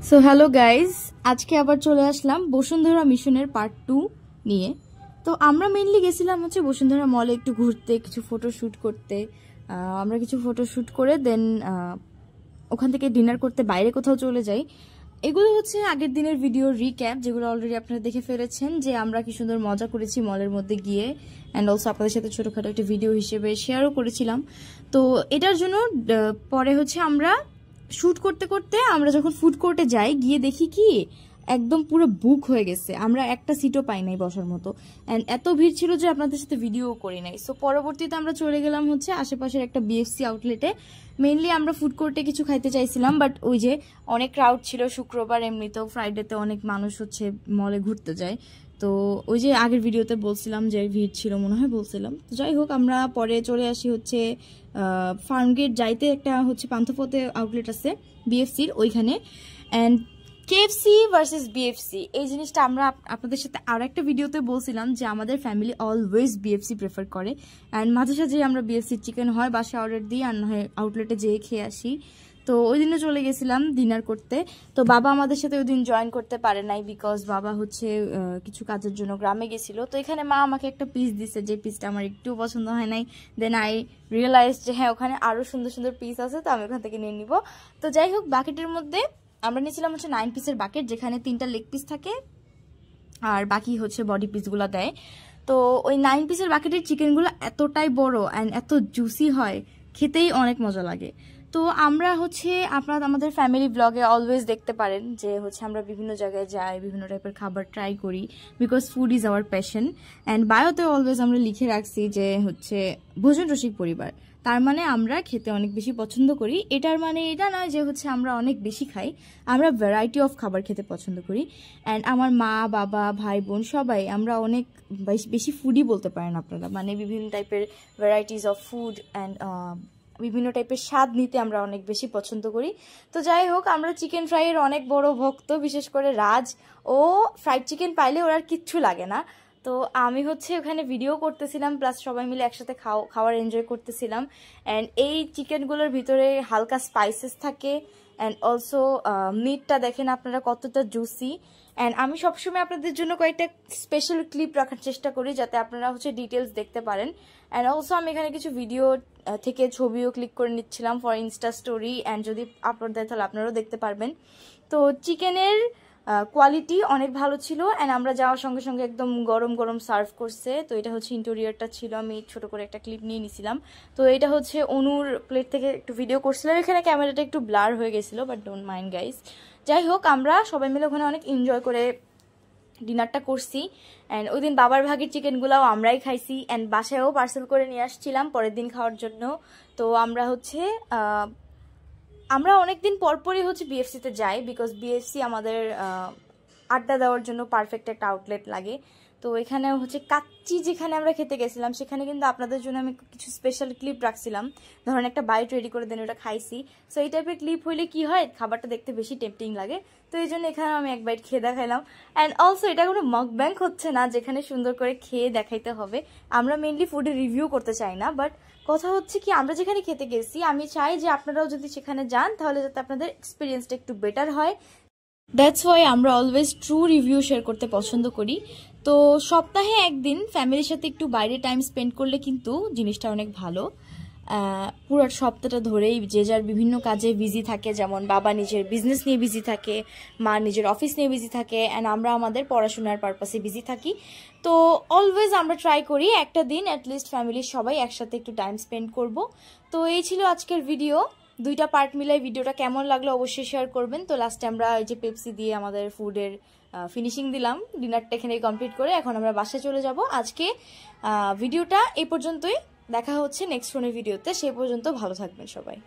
So hello guys, আজকে আবার চলে আসলাম বসুন্ধরা মিশনের পার্ট 2 নিয়ে। তো আমরা মেইনলি গেছিলাম হচ্ছে বসুন্ধরা মলে একটু ঘুরতে, কিছু ফটোশ্যুট করতে। আমরা কিছু ফটোশ্যুট করে দেন ওখান থেকে ডিনার করতে বাইরে কোথাও চলে যাই। এগুলো হচ্ছে আগের দিনের ভিডিও রিক্যাপ, যেগুলো অলরেডি আপনারা দেখে ফেলেছেন যে আমরা কি সুন্দর মজা করেছি মলের মধ্যে গিয়ে, অ্যান্ড অলসো আপনাদের সাথে ছোটোখাটো একটা ভিডিও হিসেবে শেয়ারও করেছিলাম। তো এটার জন্য পরে হচ্ছে আমরা শ্যুট করতে করতে আমরা যখন ফুড কোর্টে যাই, গিয়ে দেখি কি একদম পুরো বুক হয়ে গেছে, আমরা একটা সিটও পাই নাই বসার মতো, অ্যান্ড এত ভিড় ছিল যে আপনাদের সাথে ভিডিও করি নাই। সো পরবর্তীতে আমরা চলে গেলাম হচ্ছে আশেপাশের একটা বিএফসি আউটলেটে। মেইনলি আমরা ফুড কোর্টে কিছু খাইতে চাইছিলাম, বাট ওই যে অনেক ক্রাউড ছিল, শুক্রবার এমনিতেও ফ্রাইডেতে অনেক মানুষ হচ্ছে মলে ঘুরতে যায়। তো ওই যে আগের ভিডিওতে বলছিলাম যে ভিড় ছিল মনে হয় বলছিলাম। তো যাই হোক, আমরা পরে চলে আসি হচ্ছে ফার্মগেট যাইতে একটা হচ্ছে পান্থপথে আউটলেট আছে বিএফসির ওইখানে। অ্যান্ড কেএফসি ভার্সেস বিএফসি, এই জিনিসটা আমরা আপনাদের সাথে আরও একটা ভিডিওতে বলছিলাম যে আমাদের ফ্যামিলি অলওয়েজ বিএফসি প্রেফার করে, অ্যান্ড মাঝে সাঝে আমরা বিএফসির চিকেন হয় বাসায় অর্ডার দিই আর না হয় আউটলেটে যেয়ে খেয়ে আসি। তো ওই দিনও চলে গেছিলাম ডিনার করতে। তো বাবা আমাদের সাথে ওই দিন জয়েন করতে পারে নাই, বিকজ বাবা হচ্ছে কিছু কাজের জন্য গ্রামে গেছিল। তো এখানে মা আমাকে একটা পিস দিছে, যে পিসটা আমার একটুও পছন্দ হয় নাই। দেন আই রিয়েলাইজ যে হ্যাঁ, ওখানে আরও সুন্দর সুন্দর পিস আছে, তো আমি ওখান থেকে নিয়ে নিব। তো যাই হোক, বাকেটের মধ্যে আমরা নিয়েছিলাম হচ্ছে 9 পিসের বাকেট, যেখানে 3টা লেগ পিস থাকে আর বাকি হচ্ছে বডি পিসগুলো দেয়। তো ওই 9 পিসের বাকেটের চিকেনগুলো এতটাই বড় অ্যান্ড এত জুসি হয়, খেতেই অনেক মজা লাগে। তো আমরা হচ্ছে আপনারা আমাদের ফ্যামিলি ব্লগে অলওয়েজ দেখতে পারেন যে হচ্ছে আমরা বিভিন্ন জায়গায় যাই, বিভিন্ন টাইপের খাবার ট্রাই করি, because food is our passion. And বায়োতে অলওয়েজ আমরা লিখে রাখছি যে হচ্ছে ভোজন রসিক পরিবার, তার মানে আমরা খেতে অনেক বেশি পছন্দ করি। এটার মানে এটা নয় যে হচ্ছে আমরা অনেক বেশি খাই, আমরা ভ্যারাইটি অফ খাবার খেতে পছন্দ করি। অ্যান্ড আমার মা বাবা ভাই বোন সবাই আমরা অনেক বেশি ফুডই বলতে পারেন আপনারা, মানে বিভিন্ন টাইপের ভ্যারাইটিস অফ ফুড অ্যান্ড বিভিন্ন টাইপের স্বাদ নিতে আমরা অনেক বেশি পছন্দ করি। তো যাই হোক, আমরা চিকেন ফ্রাইয়ের অনেক বড় ভক্ত, বিশেষ করে রাজ। ও ফ্রাইড চিকেন পাইলে ওর আর কিচ্ছু লাগে না। তো আমি হচ্ছে ওখানে ভিডিও করতেছিলাম, প্লাস সবাই মিলে একসাথে খাওয়ার এনজয় করতেছিলাম। অ্যান্ড এই চিকেনগুলোর ভিতরে হালকা স্পাইসেস থাকে, অ্যান্ড অলসো মিটটা দেখেন আপনারা কতটা জুসি। অ্যান্ড আমি সবসময় আপনাদের জন্য কয়েকটা স্পেশাল ক্লিপ রাখার চেষ্টা করি, যাতে আপনারা হচ্ছে ডিটেলস দেখতে পারেন। অ্যান্ড অলসো আমি এখানে কিছু ভিডিও থেকে ছবিও ক্লিক করে নিচ্ছিলাম ফর ইনস্টা স্টোরি, অ্যান্ড যদি আপলোড দেয় তাহলে আপনারাও দেখতে পারবেন। তো চিকেনের কোয়ালিটি অনেক ভালো ছিল, অ্যান্ড আমরা যাওয়ার সঙ্গে সঙ্গে একদম গরম গরম সার্ভ করছে। তো এটা হচ্ছে ইন্টেরিয়রটা ছিল, আমি ছোট করে একটা ক্লিপ নিয়ে নিছিলাম। তো এটা হচ্ছে অনুর প্লেট থেকে একটু ভিডিও করছিলাম, এখানে ক্যামেরাটা একটু ব্লার হয়ে গেছিলো, বাট ডোন্ট মাইন্ড গাইস। যাই হোক, আমরা সবাই মিলে ওখানে অনেক এনজয় করে ডিনারটা করছি। অ্যান্ড ওই দিন বাবার ভাগের চিকেনগুলোও আমরাই খাইছি, অ্যান্ড বাসায়ও পার্সেল করে নিয়ে আসছিলাম পরের দিন খাওয়ার জন্য। তো আমরা হচ্ছে আমরা অনেকদিন পরপরই হচ্ছে বিএফসিতে যাই, বিকজ বিএফসি আমাদের আড্ডা দেওয়ার জন্য পারফেক্ট একটা আউটলেট লাগে। তো এখানে হচ্ছে কাচ্চি যেখানে আমরা খেতে গেছিলাম, সেখানে কিন্তু আপনাদের জন্য আমি কিছু স্পেশাল ক্লিপ রাখছিলাম, ধরেন একটা বাইট রেডি করে দেন ওটা খাইছি। সো এই টাইপের ক্লিপ হইলে কি হয়, খাবারটা দেখতে বেশি টেম্পটিং লাগে। তো এই জন্য এখানে আমি এক বাইট খেয়ে দেখাইলাম। অ্যান্ড অলসো এটা কোনো মকব্যাংক হচ্ছে না যেখানে সুন্দর করে খেয়ে দেখাইতে হবে। আমরা মেনলি ফুডের রিভিউ করতে চাই না, বাট কথা হচ্ছে কি আমরা যেখানে খেতে গেছি, আমি চাই যে আপনারাও যদি সেখানে যান তাহলে যাতে আপনাদের এক্সপিরিয়েন্সটা একটু বেটার হয়। দ্যাটস ওয়াই আমরা অলওয়েজ ট্রু রিভিউ শেয়ার করতে পছন্দ করি। তো সপ্তাহে একদিন ফ্যামিলির সাথে একটু বাইরে টাইম স্পেন্ড করলে কিন্তু জিনিসটা অনেক ভালো। পুরো সপ্তাহটা ধরেই যে যার বিভিন্ন কাজে বিজি থাকে, যেমন বাবা নিজের বিজনেস নিয়ে বিজি থাকে, মা নিজের অফিস নিয়ে বিজি থাকে, অ্যান্ড আমরা আমাদের পড়াশোনার পারপাসে বিজি থাকি। তো অলওয়েজ আমরা ট্রাই করি একটা দিন অ্যাটলিস্ট ফ্যামিলির সবাই একসাথে একটু টাইম স্পেন্ড করব। তো এই ছিল আজকের ভিডিও, 2টা পার্ট মিলাই ভিডিওটা কেমন লাগলো অবশ্যই শেয়ার করবেন। তো লাস্টে আমরা এই যে পেপসি দিয়ে আমাদের ফুডের ফিনিশিং দিলাম, ডিনারটা এখানে কমপ্লিট করে এখন আমরা বাসায় চলে যাব। আজকে ভিডিওটা এই পর্যন্তই, দেখা হচ্ছে নেক্সট ফোনের ভিডিওতে, সেই পর্যন্ত ভালো থাকবেন সবাই।